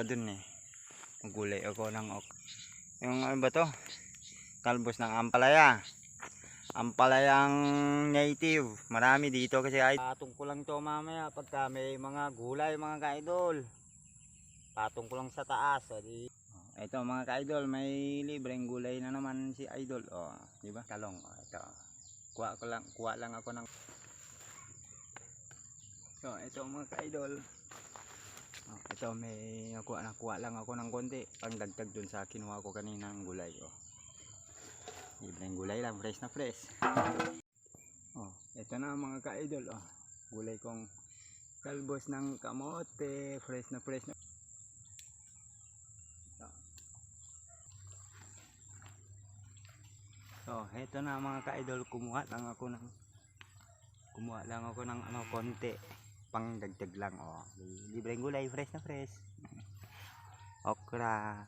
Dun eh, magulay ako ng yung ano ba to, talbos ng ampalaya, ampalayang native. Marami dito kasi ay patong ko lang to mamaya pagka may mga gulay mga ka-idol. Patong ko lang sa taas. Ito mga ka-idol, may libreng gulay na naman si idol. Di ba? Talong. Ito. Kuha lang ako ng ito mga ka-idol. Ito may nakuha lang ako ng konti pang dagdag dun sa kinuha ko kanina ng gulay. Libreng gulay lang, fresh na fresh. Ito na mga ka-idol. Gulay kong talbos ng kamote, fresh na fresh na. Ito na mga ka-idol, kumuha lang ako ng konti pang dagdag lang. Libreng gulay, fresh na fresh. Okra.